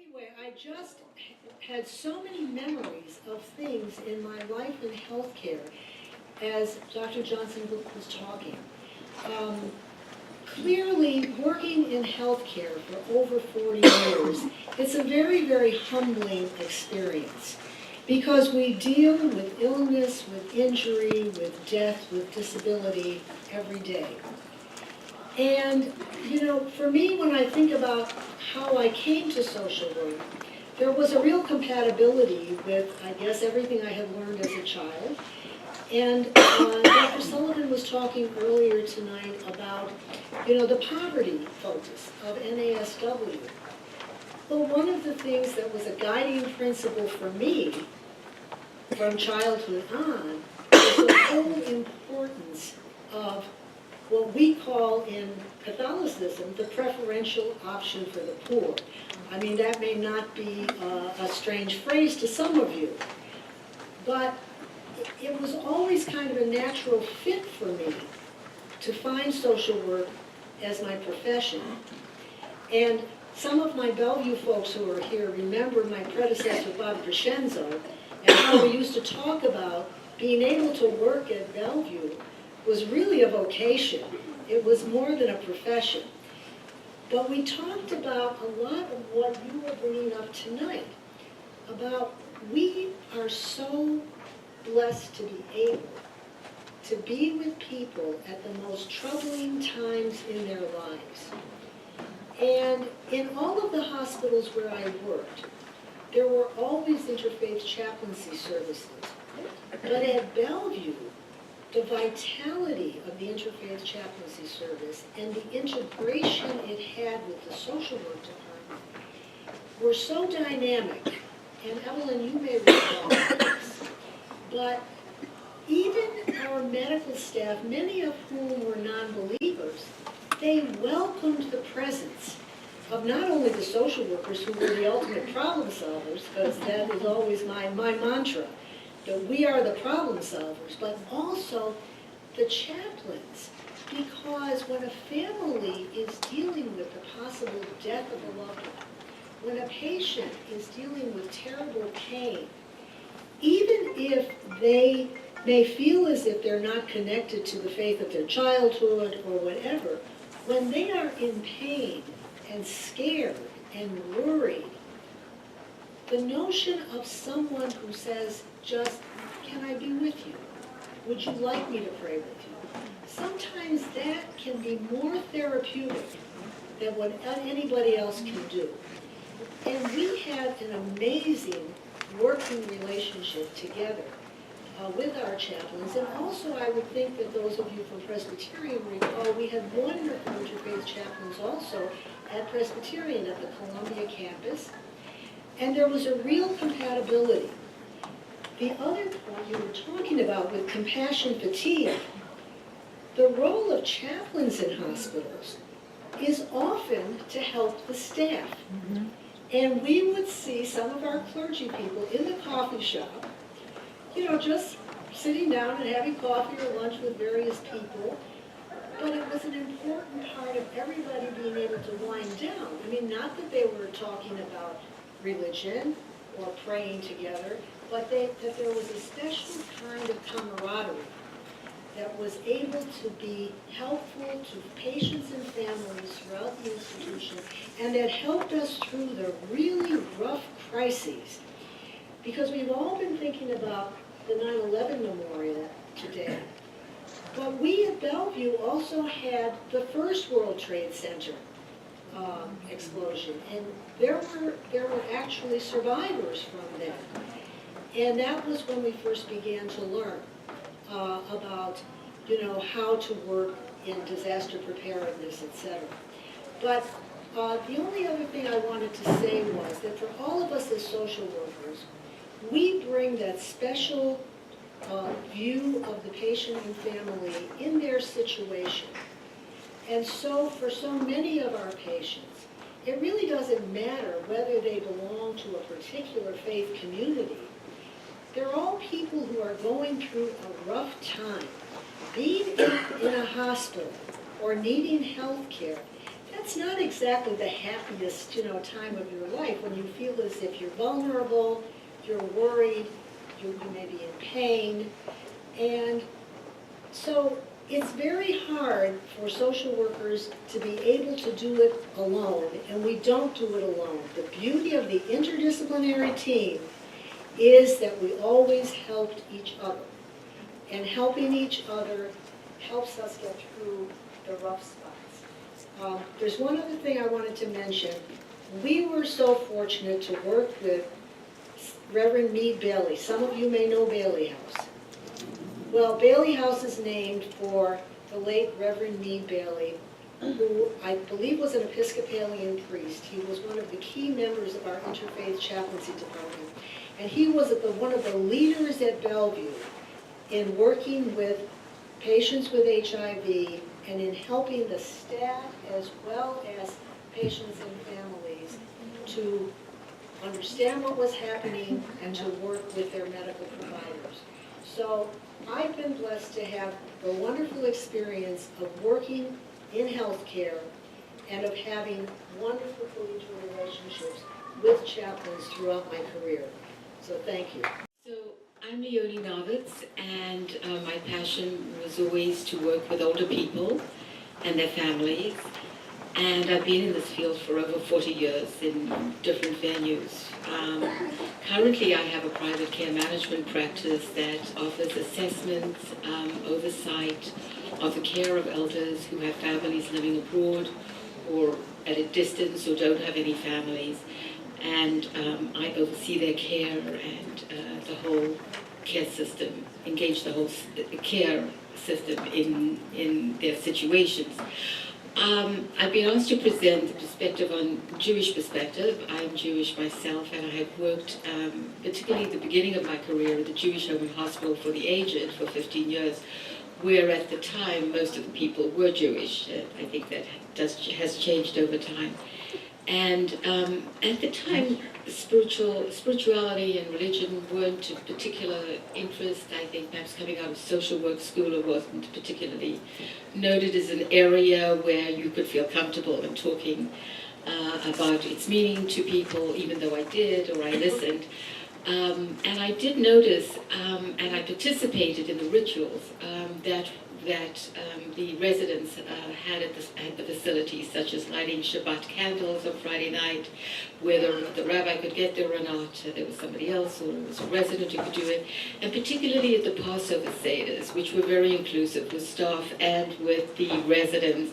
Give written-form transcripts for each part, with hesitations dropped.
anyway, I just had so many memories of things in my life in healthcare as Dr. Johnson was talking. Clearly, working in healthcare for over 40 years, it's a very, very humbling experience because we deal with illness, with injury, with death, with disability every day. And, you know, for me, when I think about how I came to social work, there was a real compatibility with, I guess, everything I had learned as a child. And Dr. Sullivan was talking earlier tonight about, you know, the poverty focus of NASW. Well, one of the things that was a guiding principle for me from childhood on was the whole importance of what we call in Catholicism the preferential option for the poor. I mean, that may not be a strange phrase to some of you, but it was always kind of a natural fit for me to find social work as my profession. And some of my Bellevue folks who are here remember my predecessor, Bob Crescenzo, and how we used to talk about being able to work at Bellevue was really a vocation. It was more than a profession. But we talked about a lot of what you were bringing up tonight, about we are so blessed to be able to be with people at the most troubling times in their lives. And in all of the hospitals where I worked, there were always interfaith chaplaincy services. But at Bellevue, the vitality of the interfaith chaplaincy service and the integration it had with the social work department were so dynamic. And Evelyn, you may recall this, but even our medical staff, many of whom were non-believers, they welcomed the presence of not only the social workers who were the ultimate problem solvers, because that is always my mantra, that we are the problem solvers, but also the chaplains, because when a family is dealing with the possible death of a loved one, when a patient is dealing with terrible pain, even if they may feel as if they're not connected to the faith of their childhood or whatever, when they are in pain and scared and worried, the notion of someone who says, just, can I be with you? Would you like me to pray with you? Sometimes that can be more therapeutic than what anybody else can do. And we had an amazing working relationship together with our chaplains. And also I would think that those of you from Presbyterian recall, we had wonderful interfaith chaplains also at Presbyterian at the Columbia campus. And there was a real compatibility. The other point you were talking about with compassion fatigue, the role of chaplains in hospitals is often to help the staff. Mm-hmm. And we would see some of our clergy people in the coffee shop, you know, just sitting down and having coffee or lunch with various people. But it was an important part of everybody being able to wind down. I mean, not that they were talking about religion or praying together, but that there was a special kind of camaraderie that was able to be helpful to patients and families throughout the institution, and that helped us through the really rough crises. Because we've all been thinking about the 9/11 memorial today, but we at Bellevue also had the first World Trade Center explosion, and there were actually survivors from that. And that was when we first began to learn about, you know, how to work in disaster preparedness, etc. But the only other thing I wanted to say was that for all of us as social workers, we bring that special view of the patient and family in their situation. And so for so many of our patients, it really doesn't matter whether they belong to a particular faith community. They're all people who are going through a rough time. Being in a hospital or needing health care, that's not a exactly the happiest, time of your life when you feel as if you're vulnerable, you're worried, you may be in pain. And so it's very hard for social workers to be able to do it alone, and we don't do it alone. The beauty of the interdisciplinary team is that we always helped each other. And helping each other helps us get through the rough spots. There's one other thing I wanted to mention. We were so fortunate to work with Reverend Meade Bailey. Some of you may know Bailey House. Well, Bailey House is named for the late Reverend Meade Bailey, who I believe was an Episcopalian priest. He was one of the key members of our interfaith chaplaincy department. And he was one of the leaders at Bellevue in working with patients with HIV and in helping the staff as well as patients and families to understand what was happening and to work with their medical providers. So I've been blessed to have the wonderful experience of working in healthcare and of having wonderful collegial relationships with chaplains throughout my career. So thank you. So I'm Leonie Nowitz, and my passion was always to work with older people and their families. And I've been in this field for over 40 years in different venues. Currently, I have a private care management practice that offers assessments, oversight of the care of elders who have families living abroad or at a distance or don't have any families. And I oversee their care and the whole care system, engage the whole care system in their situations. I've been asked to present the perspective on Jewish perspective. I'm Jewish myself, and I have worked, particularly at the beginning of my career, at the Jewish Home and Hospital for the Aged for 15 years, where at the time most of the people were Jewish. I think that has changed over time. And at the time, spirituality and religion weren't of particular interest. I think perhaps coming out of social work school, it wasn't particularly noted as an area where you could feel comfortable in talking about its meaning to people, even though I did or I listened. And I did notice, and I participated in the rituals that the residents had at the facilities, such as lighting Shabbat candles on Friday night, whether the rabbi could get there or not, there was somebody else or it was a resident who could do it, and particularly at the Passover Seders, which were very inclusive with staff and with the residents,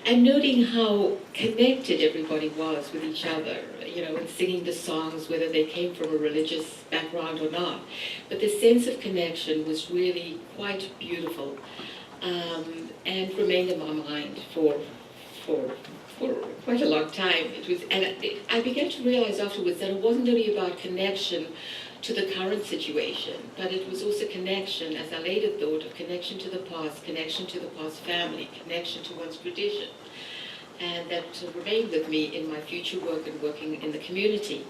and noting how connected everybody was with each other, and singing the songs, whether they came from a religious background or not. But the sense of connection was really quite beautiful. And remained in my mind for quite a long time. I began to realize afterwards that it wasn't only about connection to the current situation, but it was also connection, as I later thought, of connection to the past, connection to the past family, connection to one's tradition. And that remained with me in my future work and working in the community.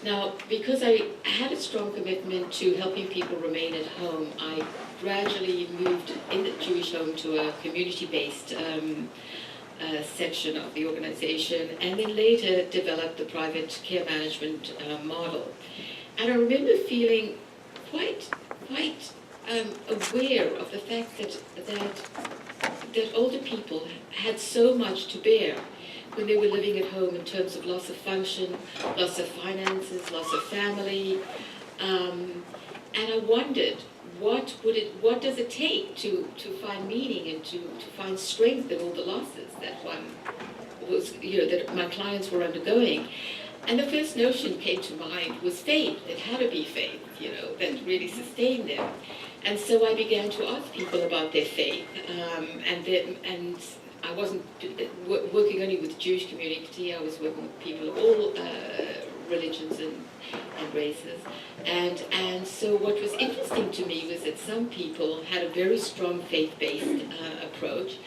Now, because I had a strong commitment to helping people remain at home, I gradually moved in the Jewish home to a community-based section of the organization, and then later developed the private care management model. And I remember feeling quite aware of the fact that older people had so much to bear when they were living at home in terms of loss of function, loss of finances, loss of family. And I wondered, what does it take to find meaning and to find strength in all the losses that one was, that my clients were undergoing? And the first notion came to mind was faith. It had to be faith, that really sustained them. And so I began to ask people about their faith, and I wasn't working only with the Jewish community. I was working with people of all religions and races. And so what was interesting to me was that some people had a very strong faith-based approach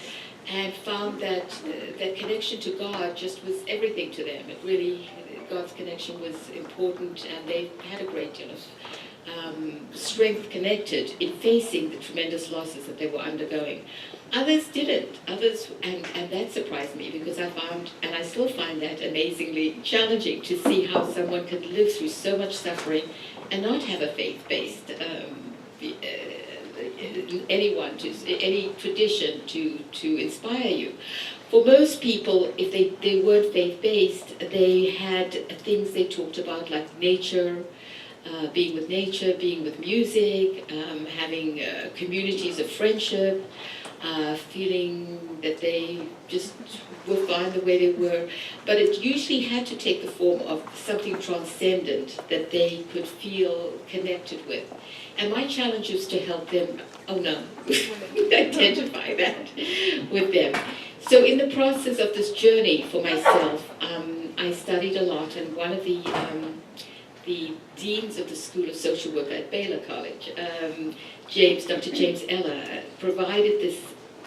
and found that connection to God just was everything to them. It really, God's connection was important, and they had a great deal of strength connected in facing the tremendous losses that they were undergoing. Others didn't. Others, and that surprised me because I found, and I still find that amazingly challenging to see how someone could live through so much suffering and not have a faith-based any tradition to inspire you. For most people, if they weren't faith-based, they had things they talked about like nature, being with nature, being with music, having communities of friendship, feeling that they just were fine the way they were. But it usually had to take the form of something transcendent that they could feel connected with. And my challenge is to help them, identify that with them. So in the process of this journey for myself, I studied a lot, and one of the deans of the School of Social Work at Baylor College, Dr. James Eller, provided this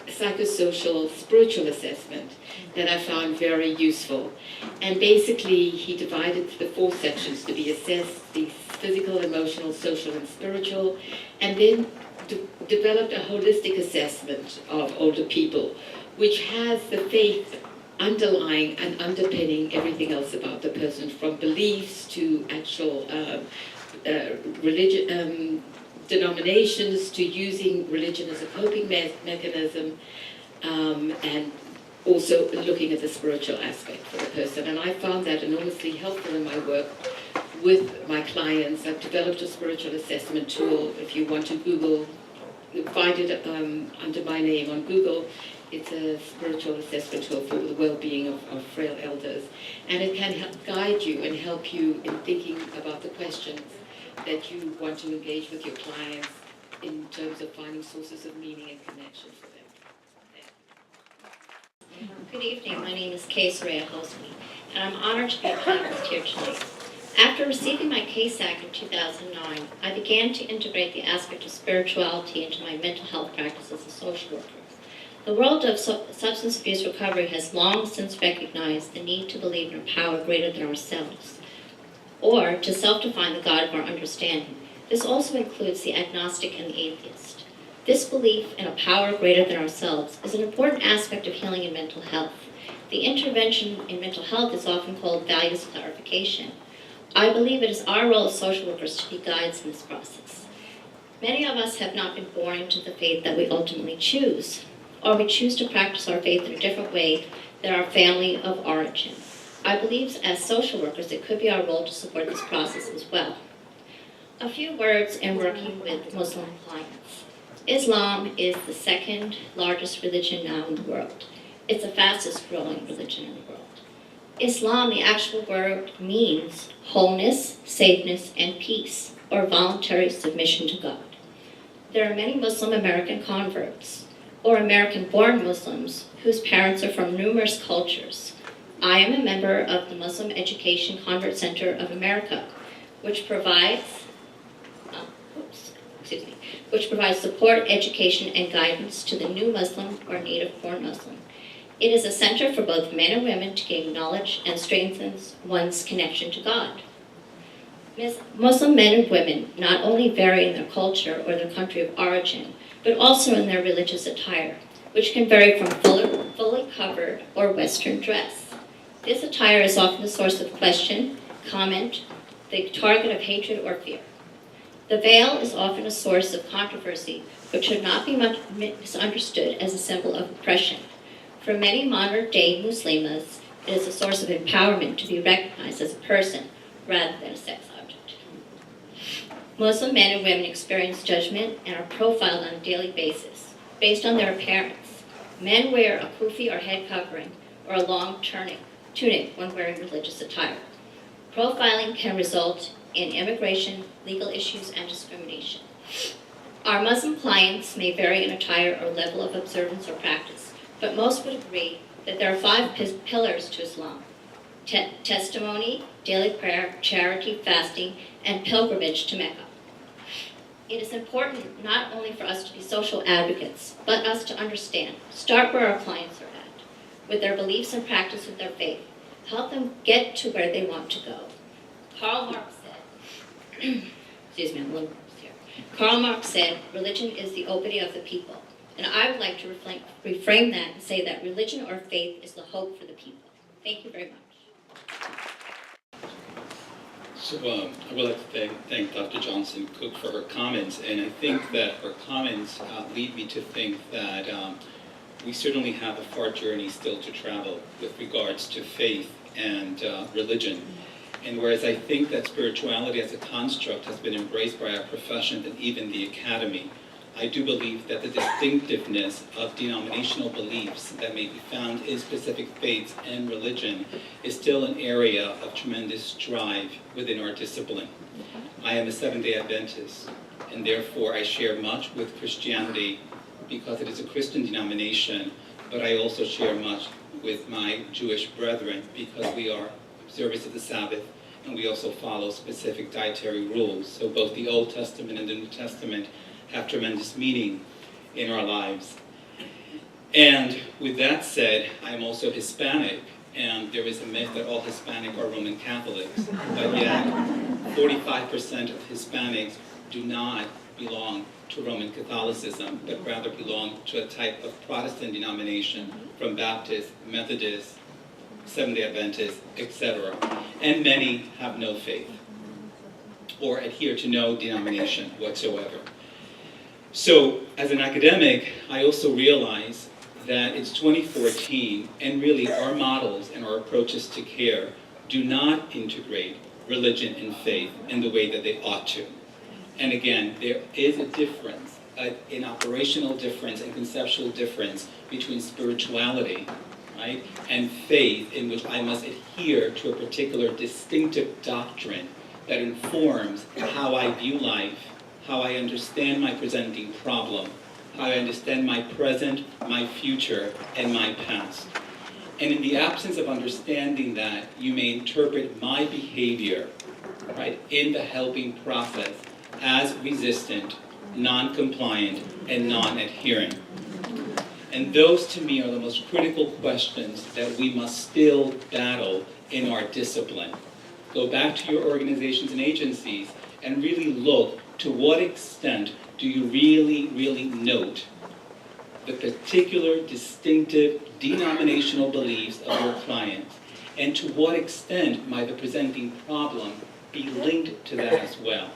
psychosocial spiritual assessment that I found very useful. And basically, he divided the 4 sections to be assessed: the physical, emotional, social, and spiritual, and then developed a holistic assessment of older people, which has the faith underlying and underpinning everything else about the person, from beliefs to actual religion, denominations, to using religion as a coping mechanism, and also looking at the spiritual aspect for the person. And I found that enormously helpful in my work with my clients. I've developed a spiritual assessment tool. If you want to Google, find it under my name on Google. It's a spiritual assessment tool for the well-being of frail elders. And it can help guide you and help you in thinking about the questions that you want to engage with your clients in terms of finding sources of meaning and connection for them. Good evening. My name is Surreyah, Hosny, and I'm honored to be a panelist here tonight. After receiving my CASAC in 2009, I began to integrate the aspect of spirituality into my mental health practice as a social worker. The world of substance abuse recovery has long since recognized the need to believe in a power greater than ourselves, or to self-define the God of our understanding. This also includes the agnostic and the atheist. This belief in a power greater than ourselves is an important aspect of healing in mental health. The intervention in mental health is often called values clarification. I believe it is our role as social workers to be guides in this process. Many of us have not been born into the faith that we ultimately choose, or we choose to practice our faith in a different way than our family of origin. I believe as social workers it could be our role to support this process as well. A few words in working with Muslim clients. Islam is the second largest religion now in the world. It's the fastest growing religion in the world. Islam, the actual word, means wholeness, safeness, and peace, or voluntary submission to God. There are many Muslim American converts, or American-born Muslims, whose parents are from numerous cultures. I am a member of the Muslim Education Convert Center of America, which provides support, education, and guidance to the new Muslim or native-born Muslim. It is a center for both men and women to gain knowledge and strengthens one's connection to God. Muslim men and women not only vary in their culture or their country of origin, but also in their religious attire, which can vary from fully covered or Western dress. This attire is often the source of question, comment, the target of hatred or fear. The veil is often a source of controversy, but should not be misunderstood as a symbol of oppression. For many modern-day Muslims, it is a source of empowerment to be recognized as a person rather than a sex object. Muslim men and women experience judgment and are profiled on a daily basis based on their appearance. Men wear a kufi or head covering or a long tunic when wearing religious attire. Profiling can result in immigration, legal issues, and discrimination. Our Muslim clients may vary in attire or level of observance or practice, but most would agree that there are 5 pillars to Islam: testimony, daily prayer, charity, fasting, and pilgrimage to Mecca. It is important not only for us to be social advocates, but us to understand, start where our clients are at, with their beliefs and practice of their faith. Help them get to where they want to go. Karl Marx said, Karl Marx said, religion is the opiate of the people. And I would like to reframe that and say that religion or faith is the hope for the people. Thank you very much. So I would like to thank Dr. Johnson-Cook for her comments, and I think that her comments lead me to think that we certainly have a far journey still to travel with regards to faith and religion. And whereas I think that spirituality as a construct has been embraced by our profession and even the academy, I do believe that the distinctiveness of denominational beliefs that may be found in specific faiths and religion is still an area of tremendous drive within our discipline. I am a Seventh-day Adventist, and therefore I share much with Christianity because it is a Christian denomination, but I also share much with my Jewish brethren because we are observers of the Sabbath, and we also follow specific dietary rules. So both the Old Testament and the New Testament have tremendous meaning in our lives. And with that said, I'm also Hispanic, and there is a myth that all Hispanic are Roman Catholics, but yet 45% of Hispanics do not belong to Roman Catholicism, but rather belong to a type of Protestant denomination from Baptist, Methodist, Seventh-day Adventist, etc. And many have no faith or adhere to no denomination whatsoever. So, as an academic, I also realize that it's 2014, and really our models and our approaches to care do not integrate religion and faith in the way that they ought to. And again, there is a difference, an operational difference and conceptual difference between spirituality, right, and faith, in which I must adhere to a particular distinctive doctrine that informs how I view life, how I understand my presenting problem, how I understand my present, my future, and my past. And in the absence of understanding that, you may interpret my behavior, right, in the helping process as resistant, non-compliant, and non-adherent. And those, to me, are the most critical questions that we must still battle in our discipline. Go back to your organizations and agencies and really look to what extent do you really note the particular distinctive denominational beliefs of your clients, and to what extent might the presenting problem be linked to that as well.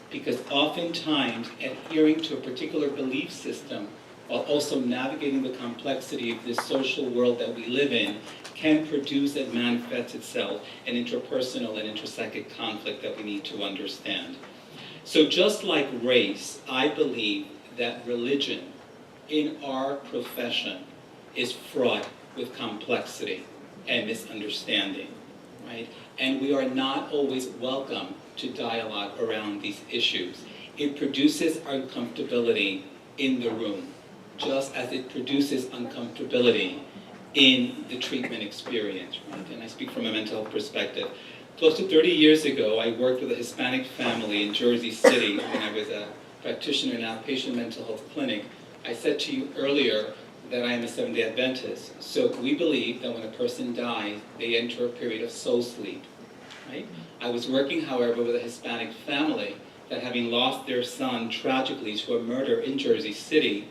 Because oftentimes adhering to a particular belief system while also navigating the complexity of this social world that we live in can produce and manifest itself in interpersonal and interpsychic conflict that we need to understand. So just like race, I believe that religion in our profession is fraught with complexity and misunderstanding, right? And we are not always welcome to dialogue around these issues. It produces uncomfortability in the room, just as it produces uncomfortability in the treatment experience, right? And I speak from a mental health perspective. Close to 30 years ago, I worked with a Hispanic family in Jersey City when I was a practitioner in an outpatient mental health clinic. I said to you earlier that I am a Seventh-day Adventist. So we believe that when a person dies, they enter a period of soul sleep, right? I was working, however, with a Hispanic family that, having lost their son tragically to a murder in Jersey City,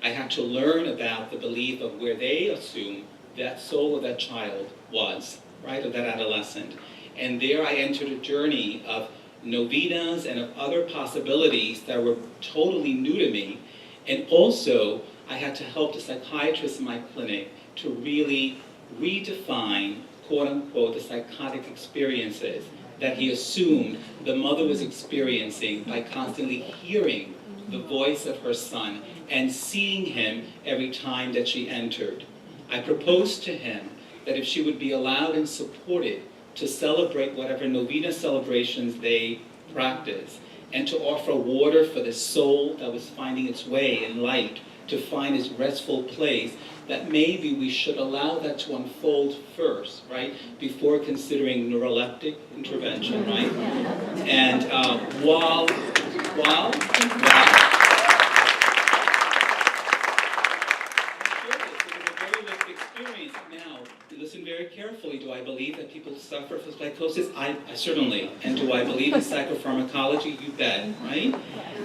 I had to learn about the belief of where they assume that soul of that child was, right, of that adolescent. And there I entered a journey of novenas and of other possibilities that were totally new to me. And also, I had to help the psychiatrist in my clinic to really redefine, quote unquote, the psychotic experiences that he assumed the mother was experiencing by constantly hearing the voice of her son and seeing him every time that she entered. I proposed to him that if she would be allowed and supported to celebrate whatever novena celebrations they practice, and to offer water for the soul that was finding its way in light to find its restful place, that maybe we should allow that to unfold first, right, before considering neuroleptic intervention, right? And while Now, listen very carefully. carefully, do I believe that people suffer from psychosis? I certainly. And do I believe in psychopharmacology? You bet, right?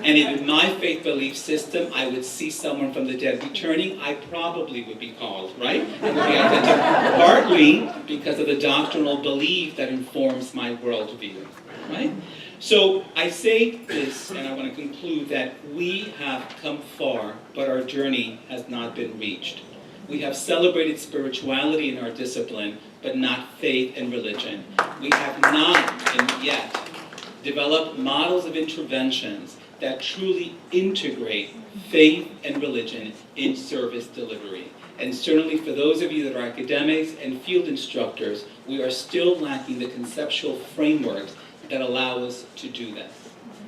And if in my faith belief system I would see someone from the dead returning, I probably would be called, right? And would be identified, partly because of the doctrinal belief that informs my worldview, right? So I say this, and I want to conclude, that we have come far, but our journey has not been reached. We have celebrated spirituality in our discipline, but not faith and religion. We have not yet developed models of interventions that truly integrate faith and religion in service delivery. And certainly for those of you that are academics and field instructors, we are still lacking the conceptual frameworks that allow us to do this.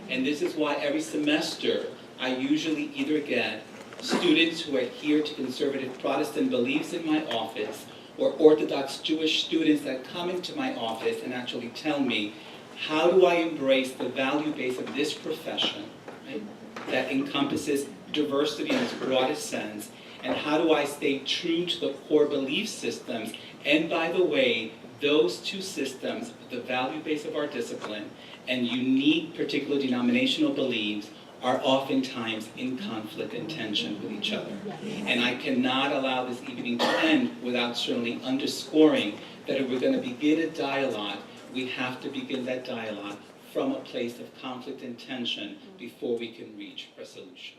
And this is why every semester I usually either get students who adhere to conservative Protestant beliefs in my office, or Orthodox Jewish students that come into my office and actually tell me, how do I embrace the value base of this profession, right, that encompasses diversity in its broadest sense, and how do I stay true to the core belief systems? And by the way, those two systems, the value base of our discipline and unique particular denominational beliefs, are oftentimes in conflict and tension with each other. And I cannot allow this evening to end without certainly underscoring that if we're going to begin a dialogue, we have to begin that dialogue from a place of conflict and tension before we can reach resolution.